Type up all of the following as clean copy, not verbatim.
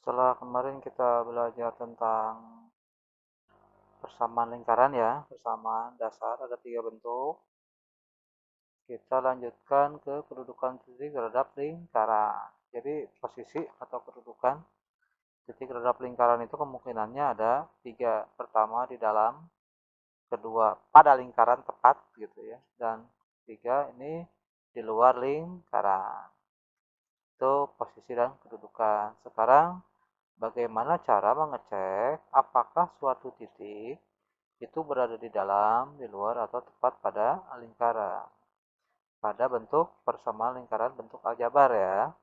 Setelah kemarin kita belajar tentang persamaan lingkaran ya, persamaan dasar ada 3 bentuk. Kita lanjutkan ke kedudukan titik terhadap lingkaran. Jadi posisi atau kedudukan titik terhadap lingkaran itu kemungkinannya ada 3. Pertama di dalam, kedua pada lingkaran tepat gitu ya, dan 3 ini di luar lingkaran. Itu posisi dan kedudukan. Sekarang bagaimana cara mengecek apakah suatu titik itu berada di dalam, di luar, atau tepat pada lingkaran? Pada bentuk persamaan lingkaran bentuk aljabar ya.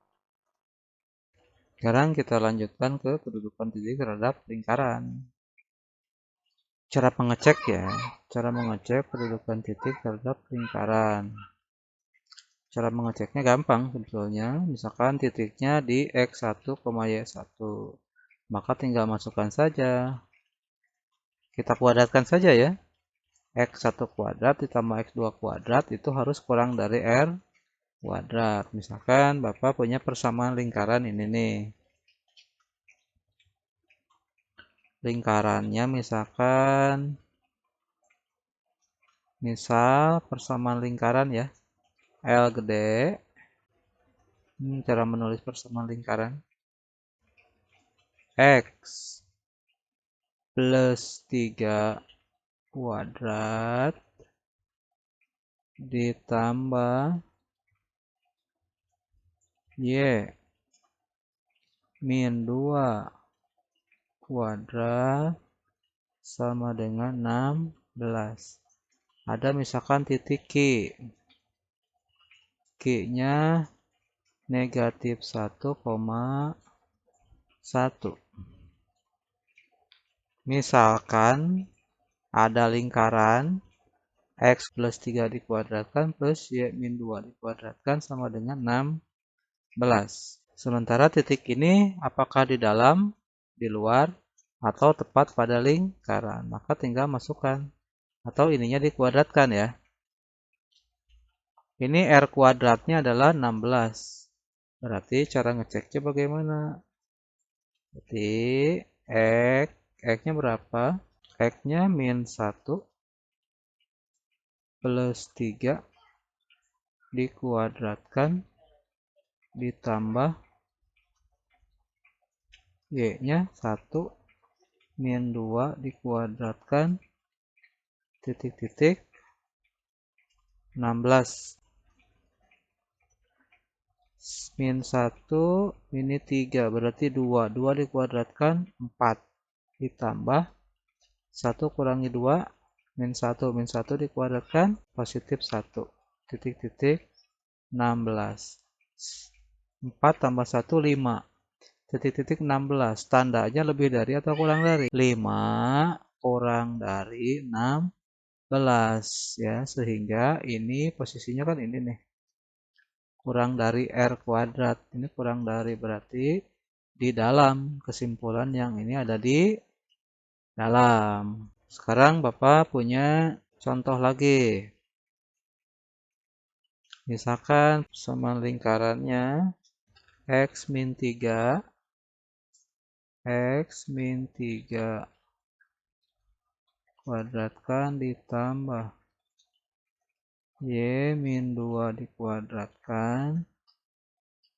Sekarang kita lanjutkan ke kedudukan titik terhadap lingkaran. Cara mengecek ya, cara mengecek kedudukan titik terhadap lingkaran. Cara mengeceknya gampang sebetulnya. Misalkan titiknya di X1, Y1. Maka tinggal masukkan saja. Kita kuadratkan saja ya. X1 kuadrat ditambah X2 kuadrat itu harus kurang dari R kuadrat. Misalkan Bapak punya persamaan lingkaran ini nih. Lingkarannya misal persamaan lingkaran ya. L gede. Ini cara menulis persamaan lingkaran. X plus 3 kuadrat ditambah Y min 2 kuadrat sama dengan 16. Ada misalkan titik Q. Q-nya negatif 1,1. Misalkan ada lingkaran X plus 3 dikuadratkan plus Y min 2 dikuadratkan sama dengan 16. Sementara titik ini apakah di dalam, di luar, atau tepat pada lingkaran? Maka tinggal masukkan. Atau ininya dikuadratkan ya. Ini R kuadratnya adalah 16. Berarti cara ngeceknya bagaimana? Berarti X-nya berapa? X-nya min 1 plus 3 dikuadratkan ditambah Y-nya 1 min 2 dikuadratkan titik-titik 16. Min 1 ini 3 berarti 2. 2 dikuadratkan 4 ditambah 1 kurangi 2 min 1. Min 1 dikuadratkan positif 1 titik-titik 16. 4 tambah 1 5 titik-titik 16. Tandanya lebih dari atau kurang dari? 5 kurang dari 16 ya, sehingga ini posisinya kan ini nih. Kurang dari R kuadrat. Ini kurang dari berarti di dalam. Kesimpulan yang ini ada di dalam. Sekarang Bapak punya contoh lagi. Misalkan persamaan lingkarannya X min 3. X min 3 kuadratkan ditambah Y min 2 dikuadratkan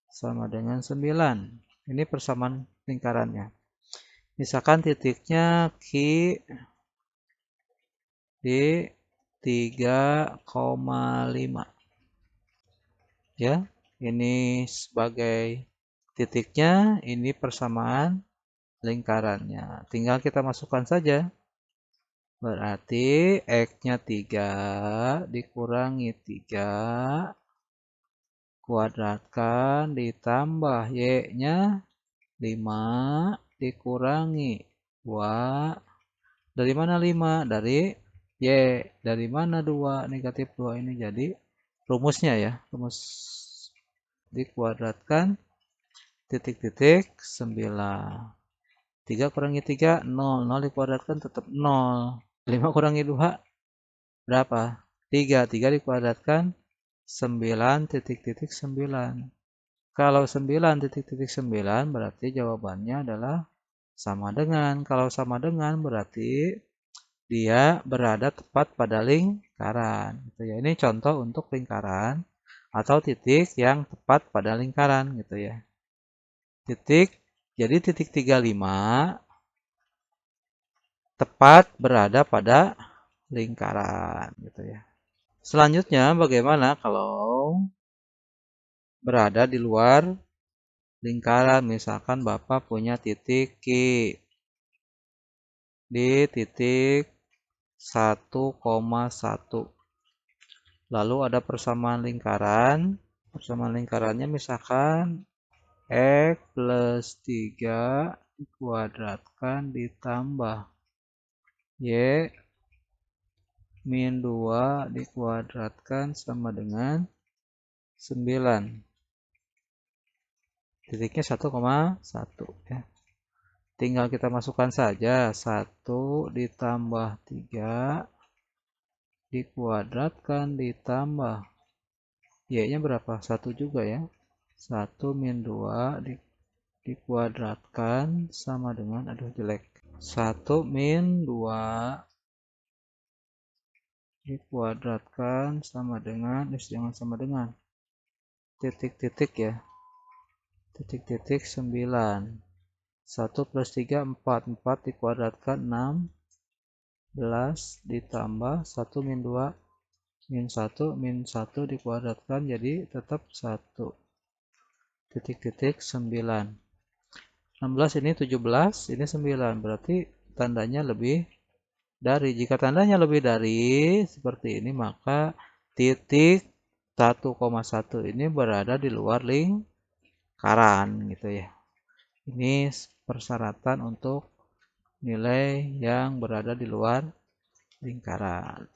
sama dengan 9. Ini persamaan lingkarannya. Misalkan titiknya Q di 3,5. Ya, ini sebagai titiknya, ini persamaan lingkarannya. Tinggal kita masukkan saja. Berarti X-nya 3 dikurangi 3 kuadratkan ditambah Y-nya 5 dikurangi 2. Dari mana 5? Dari Y. Dari mana 2? Negatif 2 ini jadi rumusnya ya. Rumus dikuadratkan titik-titik 9. 3 kurangi 3, 0. 0 dikuadratkan tetap 0. 5 kurangi 2, berapa? 3. 3 dikuadratkan 9 titik-titik 9. Kalau 9 titik-titik 9 berarti jawabannya adalah sama dengan. Kalau sama dengan berarti dia berada tepat pada lingkaran. Gitu ya. Ini contoh untuk lingkaran atau titik yang tepat pada lingkaran gitu ya. Jadi titik 35 tepat berada pada lingkaran gitu ya. Selanjutnya bagaimana kalau berada di luar lingkaran? Misalkan Bapak punya titik Q di titik 1,1. Lalu ada persamaan lingkaran. Persamaan lingkarannya misalkan X plus 3 dikuadratkan ditambah Y min 2 dikuadratkan sama dengan 9. Titiknya 1,1 ya. Tinggal kita masukkan saja 1 ditambah 3 dikuadratkan ditambah Y-nya berapa? 1 juga ya. 1 min 2 dikuadratkan sama dengan, aduh jelek. 1 min 2 dikuadratkan sama dengan, jangan sama dengan. Titik-titik ya. Titik-titik 9. 1 plus 3, 4. 4 dikuadratkan 16 ditambah 1 min 2 min 1 min 1 dikuadratkan jadi tetap 1. Titik-titik 9. 16 ini 17, ini 9. Berarti tandanya lebih dari. Jika tandanya lebih dari seperti ini, maka titik 1,1 ini berada di luar lingkaran gitu ya. Ini persyaratan untuk nilai yang berada di luar lingkaran.